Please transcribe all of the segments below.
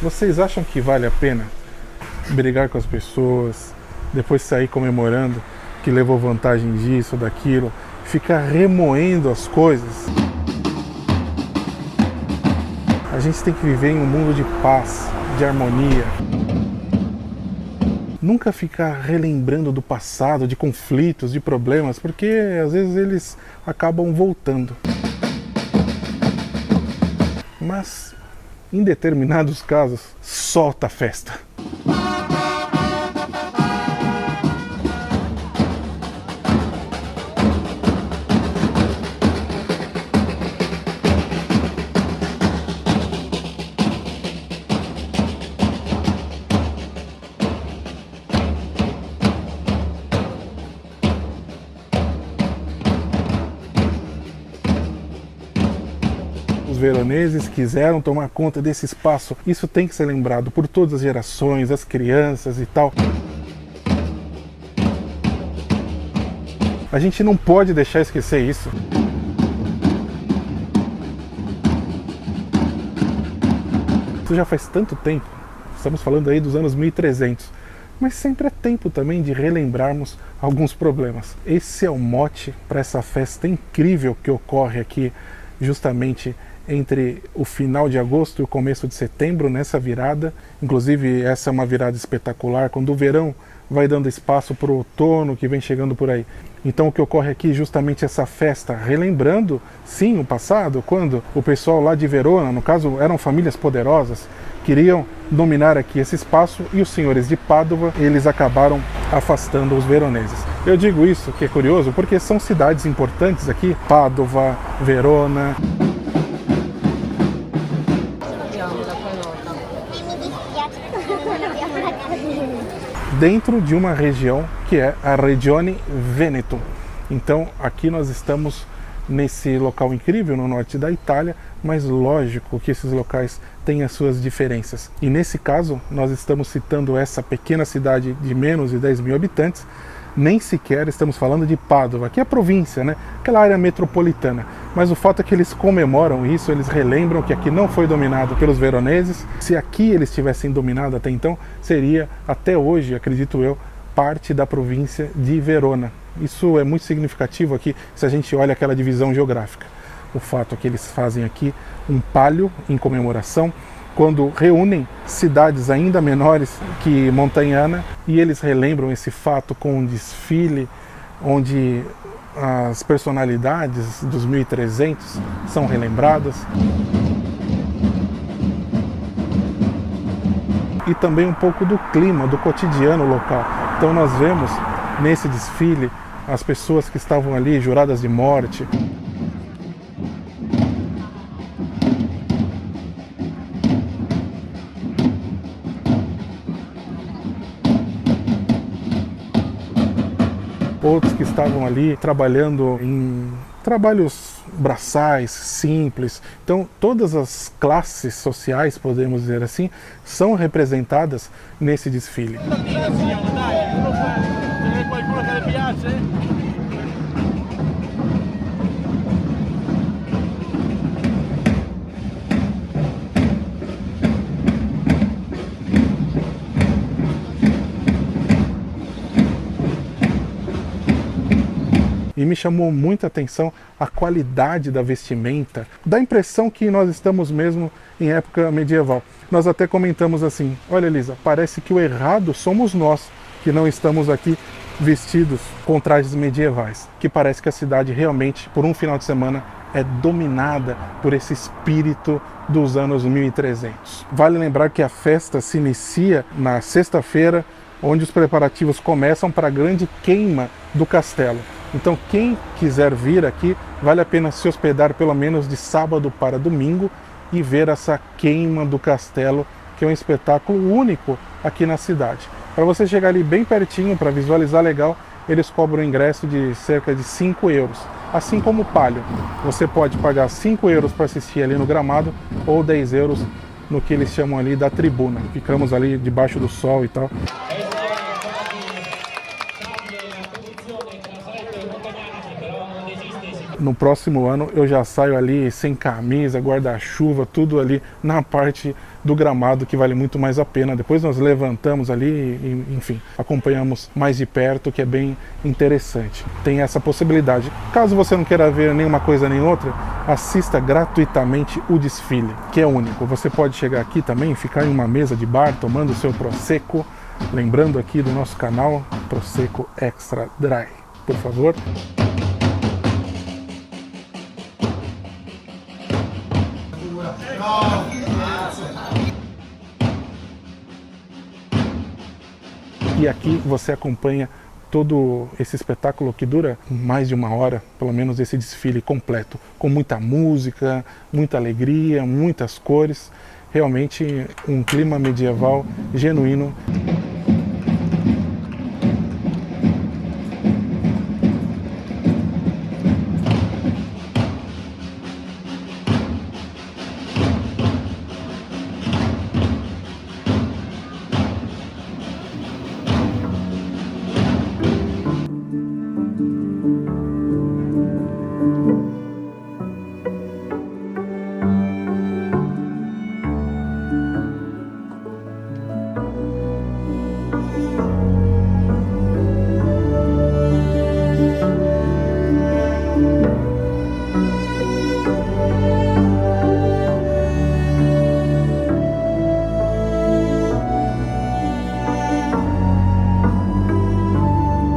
Vocês acham que vale a pena brigar com as pessoas, depois sair comemorando que levou vantagem disso, daquilo, ficar remoendo as coisas? A gente tem que viver em um mundo de paz, de harmonia. Nunca ficar relembrando do passado, de conflitos, de problemas, porque às vezes eles acabam voltando. Mas, em determinados casos, solta a festa. Os veroneses quiseram tomar conta desse espaço. Isso tem que ser lembrado por todas as gerações, as crianças e tal. A gente não pode deixar esquecer isso. Isso já faz tanto tempo. Estamos falando aí dos anos 1300. Mas sempre é tempo também de relembrarmos alguns problemas. Esse é o mote para essa festa incrível que ocorre aqui justamente entre o final de agosto e o começo de setembro, nessa virada. Inclusive, essa é uma virada espetacular, quando o verão vai dando espaço para o outono que vem chegando por aí. Então o que ocorre aqui é justamente essa festa, relembrando, sim, o passado, quando o pessoal lá de Verona, no caso eram famílias poderosas, queriam dominar aqui esse espaço, e os senhores de Pádua, eles acabaram afastando os veroneses. Eu digo isso, que é curioso, porque são cidades importantes aqui, Pádua, Verona. Dentro de uma região que é a Regione Veneto. Então aqui nós estamos nesse local incrível no norte da Itália, mas lógico que esses locais têm as suas diferenças. E nesse caso nós estamos citando essa pequena cidade de menos de 10 mil habitantes, nem sequer estamos falando de Pádua, que é a província, né? Aquela área metropolitana. Mas o fato é que eles comemoram isso, eles relembram que aqui não foi dominado pelos veroneses. Se aqui eles tivessem dominado até então, seria, até hoje, acredito eu, parte da província de Verona. Isso é muito significativo aqui, se a gente olha aquela divisão geográfica. O fato é que eles fazem aqui um palio em comemoração, quando reúnem cidades ainda menores que Montagnana, e eles relembram esse fato com um desfile onde as personalidades dos 1300 são relembradas. E também um pouco do clima, do cotidiano local. Então nós vemos nesse desfile as pessoas que estavam ali juradas de morte. Outros que estavam ali trabalhando em trabalhos braçais, simples. Então todas as classes sociais, podemos dizer assim, são representadas nesse desfile. E me chamou muita atenção a qualidade da vestimenta, dá a impressão que nós estamos mesmo em época medieval. Nós até comentamos assim: olha, Elisa, parece que o errado somos nós, que não estamos aqui vestidos com trajes medievais, que parece que a cidade realmente, por um final de semana, é dominada por esse espírito dos anos 1300. Vale lembrar que a festa se inicia na sexta-feira, onde os preparativos começam para a grande queima do castelo. Então quem quiser vir aqui, vale a pena se hospedar pelo menos de sábado para domingo e ver essa queima do castelo, que é um espetáculo único aqui na cidade. Para você chegar ali bem pertinho, para visualizar legal, eles cobram um ingresso de cerca de 5 euros. Assim como o palio, você pode pagar 5 euros para assistir ali no gramado, ou 10 euros no que eles chamam ali da tribuna. Ficamos ali debaixo do sol e tal. No próximo ano eu já saio ali sem camisa, guarda-chuva, tudo ali na parte do gramado, que vale muito mais a pena. Depois nós levantamos ali e, enfim, acompanhamos mais de perto, que é bem interessante. Tem essa possibilidade. Caso você não queira ver nenhuma coisa nem outra, assista gratuitamente o desfile, que é único. Você pode chegar aqui também, ficar em uma mesa de bar, tomando o seu Prosecco, lembrando aqui do nosso canal, Prosecco Extra Dry, por favor. E aqui você acompanha todo esse espetáculo que dura mais de uma hora, pelo menos esse desfile completo, com muita música, muita alegria, muitas cores, realmente um clima medieval genuíno.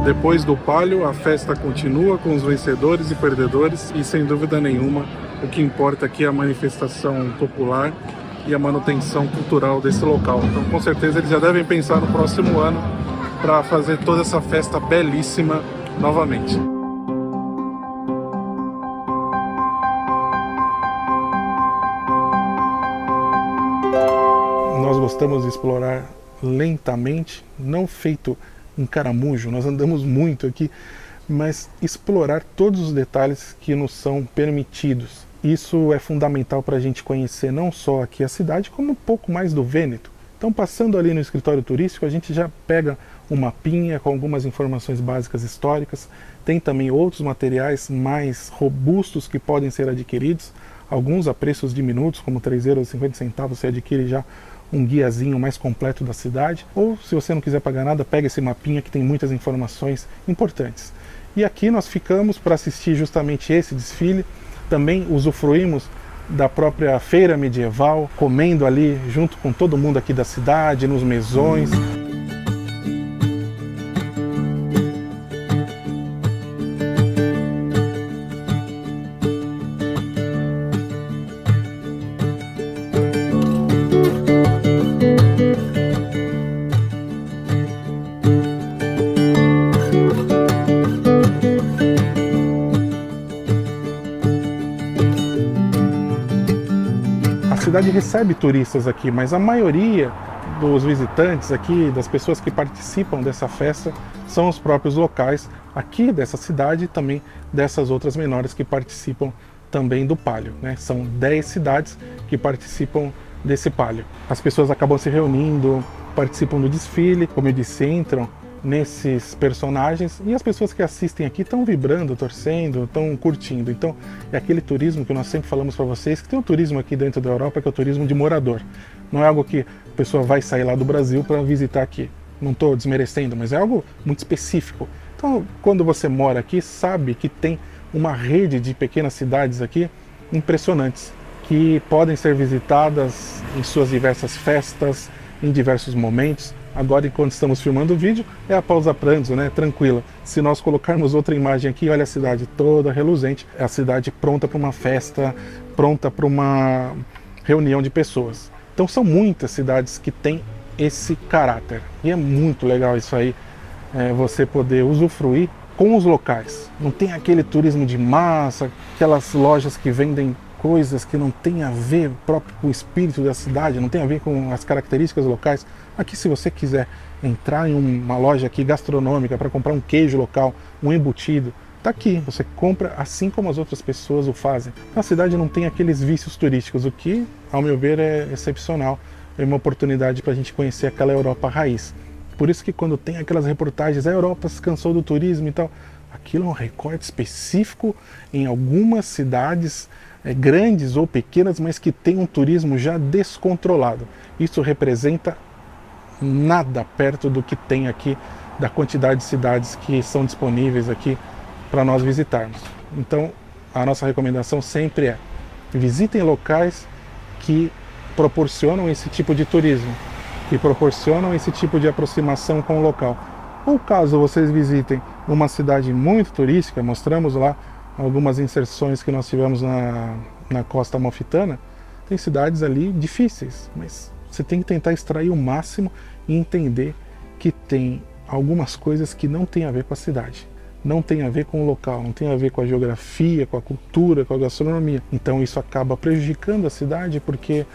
Depois do palio, a festa continua com os vencedores e perdedores e, sem dúvida nenhuma, o que importa aqui é a manifestação popular e a manutenção cultural desse local. Então, com certeza, eles já devem pensar no próximo ano para fazer toda essa festa belíssima novamente. Nós gostamos de explorar lentamente, não feito um caramujo, nós andamos muito aqui, mas explorar todos os detalhes que nos são permitidos. Isso é fundamental para a gente conhecer não só aqui a cidade, como um pouco mais do Vêneto. Então, passando ali no escritório turístico, a gente já pega um mapinha com algumas informações básicas históricas, tem também outros materiais mais robustos que podem ser adquiridos, alguns a preços diminutos, como €3,50 você adquire já um guiazinho mais completo da cidade, ou se você não quiser pagar nada, pega esse mapinha que tem muitas informações importantes. E aqui nós ficamos para assistir justamente esse desfile, também usufruímos da própria feira medieval, comendo ali junto com todo mundo aqui da cidade, nos mesões. A cidade recebe turistas aqui, mas a maioria dos visitantes aqui, das pessoas que participam dessa festa, são os próprios locais aqui dessa cidade e também dessas outras menores que participam também do palio, né? São 10 cidades que participam desse palio. As pessoas acabam se reunindo, participam do desfile, como eu disse, entram nesses personagens e as pessoas que assistem aqui estão vibrando, torcendo, estão curtindo. Então é aquele turismo que nós sempre falamos para vocês, que tem um turismo aqui dentro da Europa que é o turismo de morador. Não é algo que a pessoa vai sair lá do Brasil para visitar aqui. Não estou desmerecendo, mas é algo muito específico. Então, quando você mora aqui, sabe que tem uma rede de pequenas cidades aqui impressionantes, que podem ser visitadas em suas diversas festas, em diversos momentos. Agora, enquanto estamos filmando o vídeo, é a pausa pranzo, né? Tranquila. Se nós colocarmos outra imagem aqui, olha a cidade toda reluzente, é a cidade pronta para uma festa, pronta para uma reunião de pessoas. Então são muitas cidades que têm esse caráter. E é muito legal isso aí, você poder usufruir com os locais. Não tem aquele turismo de massa, aquelas lojas que vendem coisas que não tem a ver próprio com o espírito da cidade, não tem a ver com as características locais. Aqui, se você quiser entrar em uma loja aqui gastronômica para comprar um queijo local, um embutido, tá aqui, você compra assim como as outras pessoas o fazem. A cidade não tem aqueles vícios turísticos, o que, ao meu ver, é excepcional. É uma oportunidade para a gente conhecer aquela Europa raiz. Por isso que quando tem aquelas reportagens, a Europa se cansou do turismo e tal, aquilo é um recorte específico em algumas cidades grandes ou pequenas, mas que tem um turismo já descontrolado. Isso representa nada perto do que tem aqui, da quantidade de cidades que são disponíveis aqui para nós visitarmos. Então, a nossa recomendação sempre é: visitem locais que proporcionam esse tipo de turismo, que proporcionam esse tipo de aproximação com o local. Ou caso vocês visitem uma cidade muito turística, mostramos lá algumas inserções que nós tivemos na costa amalfitana, tem cidades ali difíceis, mas você tem que tentar extrair o máximo e entender que tem algumas coisas que não tem a ver com a cidade, não tem a ver com o local, não tem a ver com a geografia, com a cultura, com a gastronomia. Então isso acaba prejudicando a cidade porque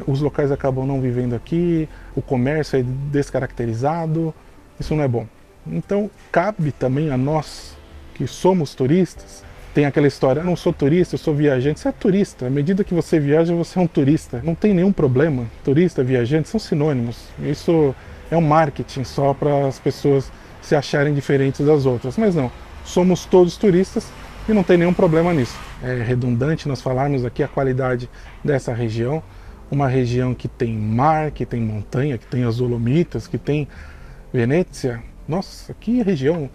os locais acabam não vivendo aqui, o comércio é descaracterizado, isso não é bom. Então cabe também a nós, que somos turistas, tem aquela história: eu não sou turista, eu sou viajante. Você é turista, à medida que você viaja, você é um turista. Não tem nenhum problema, turista, viajante, são sinônimos. Isso é um marketing só para as pessoas se acharem diferentes das outras. Mas não, somos todos turistas e não tem nenhum problema nisso. É redundante nós falarmos aqui a qualidade dessa região, uma região que tem mar, que tem montanha, que tem as Dolomitas, que tem Venezia. Nossa, que região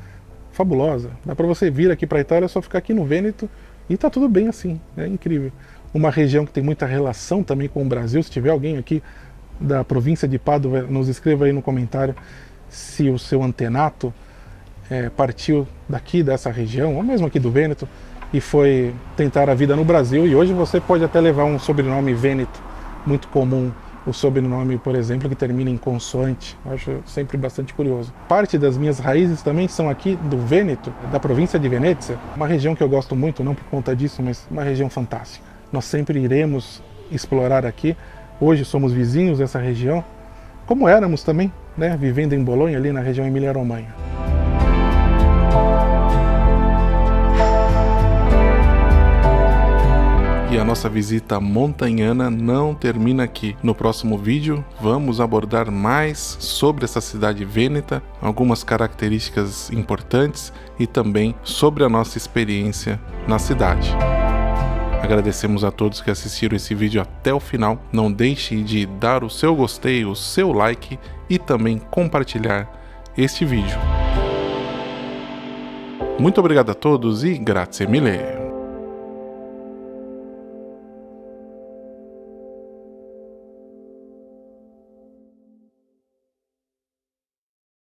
fabulosa. Dá para você vir aqui para a Itália, é só ficar aqui no Vêneto e tá tudo bem assim, é incrível. Uma região que tem muita relação também com o Brasil. Se tiver alguém aqui da província de Pádua, nos escreva aí no comentário se o seu antenato partiu daqui dessa região, ou mesmo aqui do Vêneto, e foi tentar a vida no Brasil, e hoje você pode até levar um sobrenome Vêneto, muito comum o sobrenome, por exemplo, que termina em consoante. Eu acho sempre bastante curioso. Parte das minhas raízes também são aqui do Vêneto, da província de Venezia, uma região que eu gosto muito, não por conta disso, mas uma região fantástica. Nós sempre iremos explorar aqui. Hoje somos vizinhos dessa região, como éramos também, né, vivendo em Bolonha, ali na região Emília-Romanha. E a nossa visita montanhana não termina aqui. No próximo vídeo vamos abordar mais sobre essa cidade vêneta, algumas características importantes e também sobre a nossa experiência na cidade. Agradecemos a todos que assistiram esse vídeo até o final. Não deixe de dar o seu gostei, o seu like e também compartilhar este vídeo. Muito obrigado a todos e grazie mille!